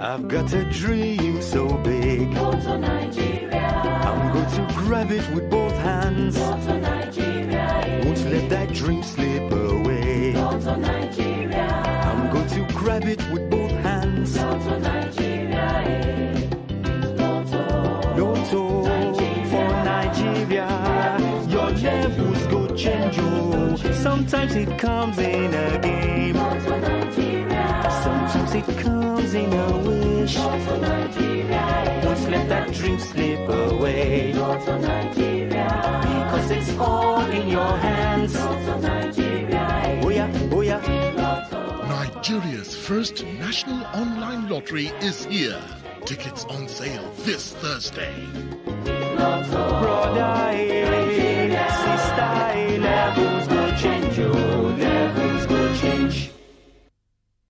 I've got a dream so big. Lotto Nigeria. I'm going to grab it with both hands. Lotto Nigeria. Won't let that dream slip away. Lotto Nigeria. I'm going to grab it with both hands. Lotto Nigeria. Lotto. Lotto for Nigeria. Your levels go change, oh. Sometimes it comes in a game. Lotto Nigeria. Sometimes it comes in a wish. Lotto Nigeria. Don't let that dream slip away. Lotto Nigeria. Because it's all in your hands. Lotto Nigeria. Oh yeah, oh yeah. Nigeria's first national online lottery is here. Tickets on sale this Thursday. Brother, sister, level.